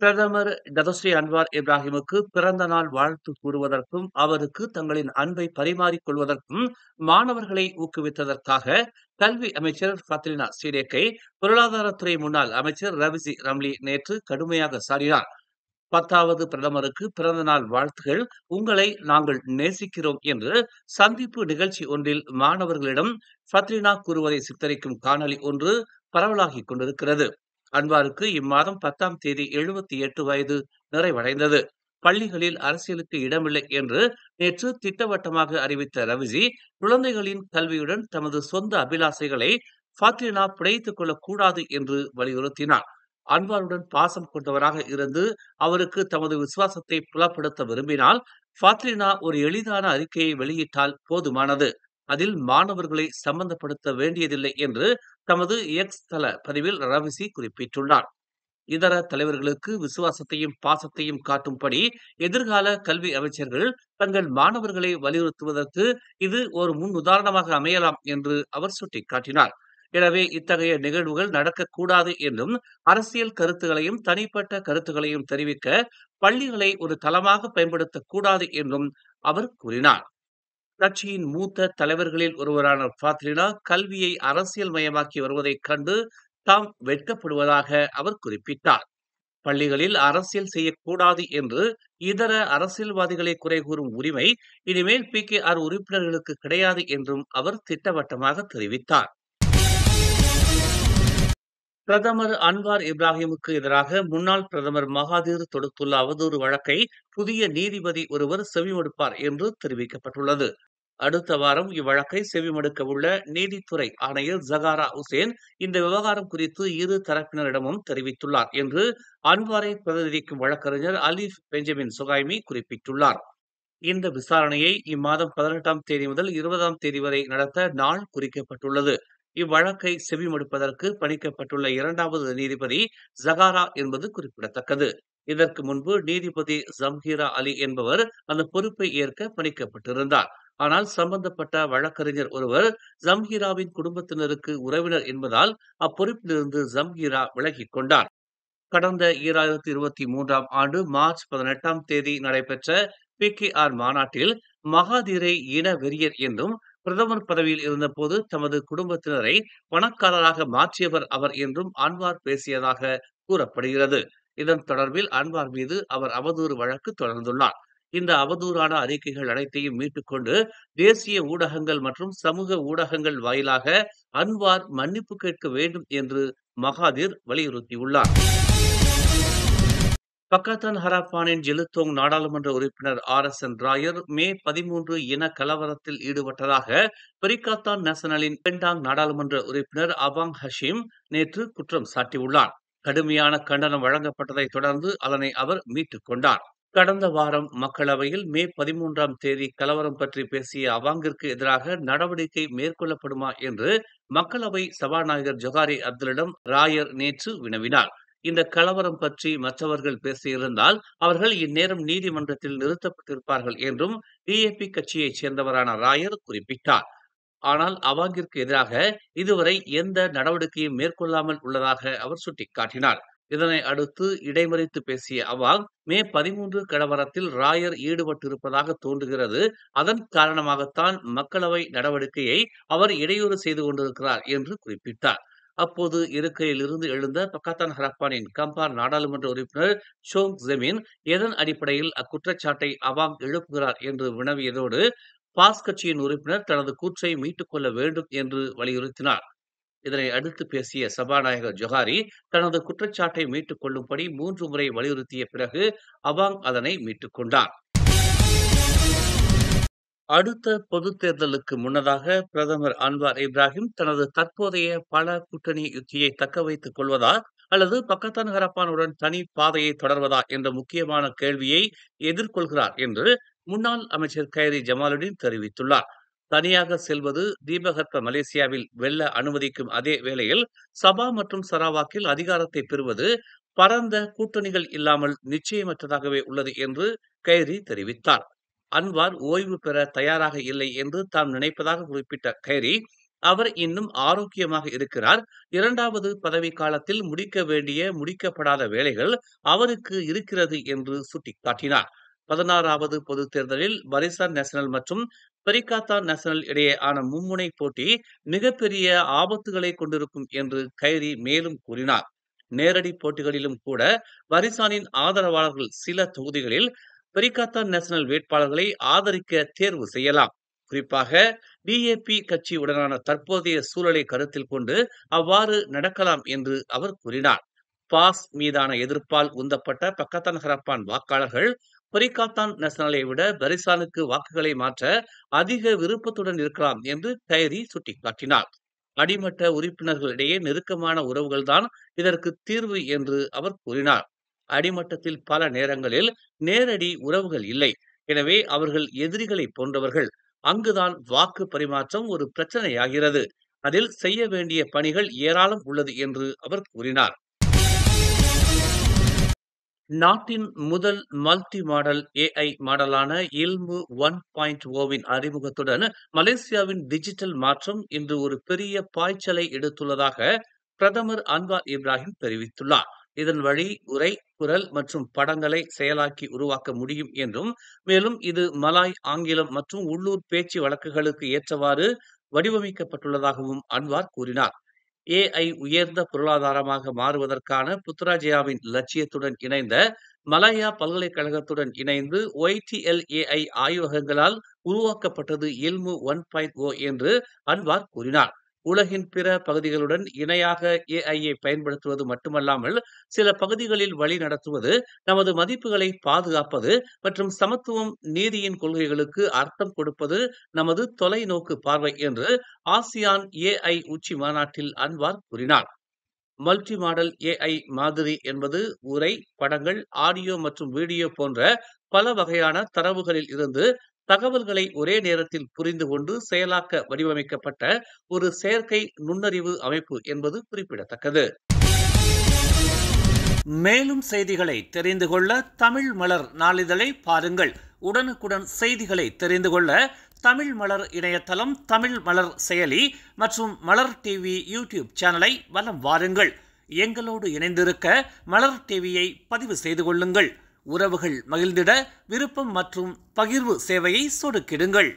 பிரதமர் Datuk Seri Anwar இப்ராஹிமுக்கு பிறந்த நாள் வாழ்த்து கூறுவதற்கும், அவருக்கு தங்களின் அன்பை பரிமாறிக் கொள்வதற்கும் மாணவர்களை ஊக்குவித்ததற்காக கல்வி அமைச்சர் ஃபத்ரினா சீடேக்கை பொருளாதாரத்துறை முன்னாள் அமைச்சர் ரவிசி ரம்லி நேற்று கடுமையாக சாடினார். 10வது பிரதமருக்கு பிறந்த நாள் வாழ்த்துகள். உங்களை நாங்கள் நேசிக்கிறோம் என்று சந்திப்பு நிகழ்ச்சி ஒன்றில் மாணவர்களிடம் ஃபத்ரினா கூறுவதை சித்தரிக்கும் காணொலி ஒன்று பரவலாகிக் கொண்டிருக்கிறது. அன்வாருக்கு இம்மாதம் 10ஆம் தேதி 78 வயது நிறைவடைந்தது. பள்ளிகளில் அரசியலுக்கு இடமில்லை என்று நேற்று திட்டவட்டமாக அறிவித்த ரவிஜி, குழந்தைகளின் கல்வியுடன் தமது சொந்த அபிலாசைகளை ஃபாத்ரினா பிணைத்துக் கொள்ளக்கூடாது என்று வலியுறுத்தினார். அன்வாருடன் பாசம் கொண்டவராக இருந்து அவருக்கு தமது விசுவாசத்தை புலப்படுத்த விரும்பினால் ஃபாத்ரினா ஒரு எளிதான அறிக்கையை வெளியிட்டால் போதுமானது. அதில் மாணவர்களை சம்பந்தப்படுத்த வேண்டியதில்லை என்று தமது எக்ஸ் தள பதிவில் ரவிசி குறிப்பிட்டுள்ளார். இதர தலைவர்களுக்கு விசுவாசத்தையும் பாசத்தையும் காட்டும்படி எதிர்கால கல்வி அமைச்சர்கள் தங்கள் மாணவர்களை வலியுறுத்துவதற்கு இது ஒரு முன் உதாரணமாக அமையலாம் என்று அவர் சுட்டிக்காட்டினார். எனவே இத்தகைய நிகழ்வுகள் நடக்கக்கூடாது என்றும், அரசியல் கருத்துகளையும் தனிப்பட்ட கருத்துகளையும் தெரிவிக்க பள்ளிகளை ஒரு தளமாக பயன்படுத்தக் கூடாது என்றும் அவர் கூறினார். கட்சியின் மூத்த தலைவர்களில் ஒருவரான ஃபாத்ரினா கல்வியை அரசியல் மயமாக்கி வருவதைக் கண்டு தாம் வெட்கப்படுவதாக அவர் குறிப்பிட்டார். பள்ளிகளில் அரசியல் செய்யக்கூடாது என்று இதர அரசியல்வாதிகளை குறை கூறும் உரிமை இனிமேல் PKR உறுப்பினர்களுக்கு கிடையாது என்றும் அவர் திட்டவட்டமாக தெரிவித்தார். பிரதமர் அன்வார் இப்ராஹிமுக்கு எதிராக முன்னாள் பிரதமர் மகாதீர் தொடுத்துள்ள அவதூறு வழக்கை புதிய நீதிபதி ஒருவர் செவிமடுப்பார் என்று தெரிவிக்கப்பட்டுள்ளது. அடுத்த வாரம் இவ்வழக்கை செவிமடுக்க உள்ள நீதித்துறை ஆணையர் ஜகாரா உசேன் இந்த விவகாரம் குறித்து இரு தரப்பினரிடமும் தெரிவித்துள்ளார் என்று அன்வாரை பிரதிநிதிக்கும் வழக்கறிஞர் அலீஃப் பெஞ்சமின் சுகாய்மி குறிப்பிட்டுள்ளார். இந்த விசாரணையை இம்மாதம் 18ஆம் தேதி முதல் 20ஆம் தேதி வரை நடத்த நாள் குறிக்கப்பட்டுள்ளது. இவ்வழக்கை செவிமடுப்பதற்கு பணிக்கப்பட்டுள்ள 2வது நீதிபதி ஜகாரா என்பது குறிப்பிடத்தக்கது. இதற்கு முன்பு நீதிபதி ஜம்ஹீரா அலி என்பவர் அந்த பொறுப்பை ஏற்க பணிக்கப்பட்டிருந்தார். ஆனால் சம்பந்தப்பட்ட வழக்கறிஞர் ஒருவர் ஜம்ஹீராவின் குடும்பத்தினருக்கு உறவினர் என்பதால் அப்பொறுப்பிலிருந்து ஜம்ஹீரா விலகிக் கொண்டார். கடந்த 2023ஆம் ஆண்டு மார்ச் 18ஆம் தேதி நடைபெற்ற PKR மாநாட்டில் மகாதீரை இன வெறியர் என்றும், பிரதமர் பதவியில் இருந்தபோது தமது குடும்பத்தினரை பணக்காரராக மாற்றியவர் அவர் என்றும் அன்வார் பேசியதாக கூறப்படுகிறது. இதன் தொடர்பில் அன்வார் மீது அவர் அவதூறு வழக்கு தொடர்ந்துள்ளார். இந்த அவதூறான அறிக்கைகள் அனைத்தையும் மீட்டுக்கொண்டு தேசிய ஊடகங்கள் மற்றும் சமூக ஊடகங்கள் வாயிலாக அன்வார் மன்னிப்பு கேட்க வேண்டும் என்று மகாதீர் வலியுறுத்தியுள்ளார். பக்கத்தான் ஹராப்பானின் ஜெலுத்தோங் நாடாளுமன்ற உறுப்பினர் RSN ராயர் மே 13 இன கலவரத்தில் ஈடுபட்டதாக பெரிக்காத்தான் நேஷனலின் பெண்டாங் நாடாளுமன்ற உறுப்பினர் அபாங் ஹஷீம் நேற்று குற்றம் சாட்டியுள்ளார். கடுமையான கண்டனம் வழங்கப்பட்டதை தொடர்ந்து அதனை அவர் மீட்டுக் கொண்டார். கடந்த வாரம் மக்களவையில் மே 13ஆம் தேதி கலவரம் பற்றி பேசிய அவாங்கிற்கு எதிராக நடவடிக்கை மேற்கொள்ளப்படுமா என்று மக்களவை சபாநாயகர் ஜொஹாரி அப்துல்லிடம் ராயர் நேற்று வினவினார். இந்த கலவரம் பற்றி மற்றவர்கள் பேசியிருந்தால் அவர்கள் இந்நேரம் நீதிமன்றத்தில் நிறுத்தப்பட்டிருப்பார்கள் என்றும் DAP கட்சியைச் சேர்ந்தவரான ராயர் குறிப்பிட்டார். ஆனால் அவாங்கிற்கு எதிராக இதுவரை எந்த நடவடிக்கையும் மேற்கொள்ளாமல் உள்ளதாக அவர் சுட்டிக்காட்டினார். இதனை அடுத்து இடைமறித்து பேசிய அவாங், மே 13 கலவரத்தில் ராயர் ஈடுபட்டிருப்பதாக தோன்றுகிறது. அதன் காரணமாகத்தான் மக்களவை நடவடிக்கையை அவர் இடையூறு செய்து கொண்டிருக்கிறார் என்று குறிப்பிட்டார். அப்போது இருக்கையில் இருந்து எழுந்த பக்கத்தான் ஹராப்பானின் கம்பார் நாடாளுமன்ற உறுப்பினர் ஷோங் ஜெமின் எதன் அடிப்படையில் அக்குற்றச்சாட்டை அவாங் எழுப்புகிறார் என்று வினவியதோடு, பாஸ் கட்சியின் உறுப்பினர் தனது கூற்றை மீட்டுக் கொள்ள வேண்டும் என்று வலியுறுத்தினார். இதனை அடுத்து பேசிய சபாநாயகர் ஜொஹாரி தனது குற்றச்சாட்டை மீட்டுக் கொள்ளும்படி 3 முறை வலியுறுத்திய பிறகு அவாங் அதனை மீட்டுக் கொண்டார். அடுத்த பொதுத் தேர்தலுக்கு முன்னதாக பிரதமர் அன்வார் இப்ராஹிம் தனது தற்போதைய பல கூட்டணி யுத்தியை தக்க வைத்துக் கொள்வதா அல்லது பக்கத்தான் ஹராப்பானுடன் தனி பாதையை தொடர்வதா என்ற முக்கியமான கேள்வியை எதிர்கொள்கிறார் என்று முன்னாள் அமைச்சர் கைரி ஜமாலுddin தெரிவித்துள்ளார். தனியாக செல்வது தீபகற்ப மலேசியாவில் வெல்ல அனுமதிக்கும் அதே வேளையில் சபா மற்றும் சரவாக்கில் அதிகாரத்தை பெறுவது பரந்த கூட்டணிகள் இல்லாமல் நிச்சயமற்றதாகவே உள்ளது என்று கைரி தெரிவித்தார். அன்வார் ஓய்வு பெற தயாராக இல்லை என்று தாம் நினைப்பதாக குறிப்பிட்ட கைரி, அவர் இன்னும் ஆரோக்கியமாக இருக்கிறார். 2வது பதவி காலத்தில் முடிக்க வேண்டிய முடிக்கப்படாத வேலைகள் அவருக்கு இருக்கிறது என்று சுட்டிக்காட்டினார். 16வது பொதுத் தேர்தலில் பரிசான் நேஷனல் மற்றும் பெரிகாத்தான் நேஷனல் இடையேயான மும்முனை போட்டி மிகப்பெரிய ஆபத்துகளை கொண்டிருக்கும் என்று கைரி மேலும் கூறினார். நேரடி போட்டிகளிலும் கூட பரிசானின் ஆதரவாளர்கள் சில தொகுதிகளில் பெரிகாத்தான் நேஷனல் வேட்பாளர்களை ஆதரிக்க தேர்வு செய்யலாம். குறிப்பாக டிஏபி கட்சியுடனான தற்போதைய சூழலை கருத்தில் கொண்டு அவ்வாறு நடக்கலாம் என்று அவர் கூறினார். பாஸ் மீதான எதிர்ப்பால் உந்தப்பட்ட பக்கத்தான் ஹரப்பான் வாக்காளர்கள் பெரிகாத்தான் நேஷனலை விட பரிசானுக்கு வாக்குகளை மாற்ற அதிக விருப்பத்துடன் இருக்கலாம் என்று கைரி சுட்டிக்காட்டினார். அடிமட்ட உறுப்பினர்களிடையே நெருக்கமான உறவுகள்தான் இதற்கு தீர்வு என்று அவர் கூறினார். அடிமட்டத்தில் பல நேரங்களில் நேரடி உறவுகள் இல்லை. எனவே அவர்கள் எதிரிகளை போன்றவர்கள். அங்குதான் வாக்கு பரிமாற்றம் ஒரு பிரச்சனையாகிறது. அதில் செய்ய வேண்டிய பணிகள் ஏராளம் உள்ளது என்று அவர் கூறினார். நாட்டின் முதல் மல்டி மாடல் AI மாடலான இல்மு 1.0வின் அறிமுகத்துடன் மலேசியாவின் டிஜிட்டல் மாற்றம் இன்று ஒரு பெரிய பாய்ச்சலை எடுத்துள்ளதாக பிரதமர் அன்வார் இப்ராஹிம் தெரிவித்துள்ளார். இதன் வழி உரை, குரல் மற்றும் படங்களை செயலாக்கி உருவாக்க முடியும் என்றும், மேலும் இது மலாய், ஆங்கிலம் மற்றும் உள்ளூர் பேச்சு வழக்குகளுக்கு ஏற்றவாறு வடிவமைக்கப்பட்டுள்ளதாகவும் அன்வார் கூறினார். AI உயர்ந்த பொருளாதாரமாக மாறுவதற்கான புத்ராஜயாவின் லட்சியத்துடன் இணைந்த மலாயா பல்கலைக்கழகத்துடன் இணைந்து YTL AI ஆய்வகங்களால் உருவாக்கப்பட்டது இல்மு 1.0 என்று அன்வார் கூறினார். உலகின் பிற பகுதிகளுடன் இணையாக AI பயன்படுத்துவது மட்டுமல்லாமல் சில பகுதிகளில் வழி நடத்துவது, நமது மதிப்புகளை பாதுகாப்பது மற்றும் சமத்துவம், நீதியின் கொள்கைகளுக்கு அர்த்தம் கொடுப்பது நமது தொலைநோக்கு பார்வை என்று ஆசியான் AI உச்சி மாநாட்டில் அன்வார் கூறினார். மல்டி மாடல் AI மாதிரி என்பது உரை, படங்கள், ஆடியோ மற்றும் வீடியோ போன்ற பல வகையான தரவுகளில் இருந்து தகவல்களை ஒரே நேரத்தில் புரிந்து கொண்டு செயலாக்க வடிவமைக்கப்பட்ட ஒரு செயற்கை நுண்ணறிவு அமைப்பு என்பது குறிப்பிடத்தக்கது. மேலும் செய்திகளை தெரிந்து கொள்ள தமிழ் மலர் நாளிதழை பாருங்கள். உடனுக்குடன் செய்திகளை தெரிந்து கொள்ள தமிழ் மலர் இணையதளம், தமிழ் மலர் செயலி மற்றும் மலர் டிவி யூடியூப் சேனலை வலம் வாருங்கள். எங்களோடு இணைந்திருக்க மலர் டிவியை பதிவு செய்து கொள்ளுங்கள். உறவுகள் மகிழ்ந்திட விருப்பம் மற்றும் பகிர்வு சேவையை சொடுக்கிடுங்கள்.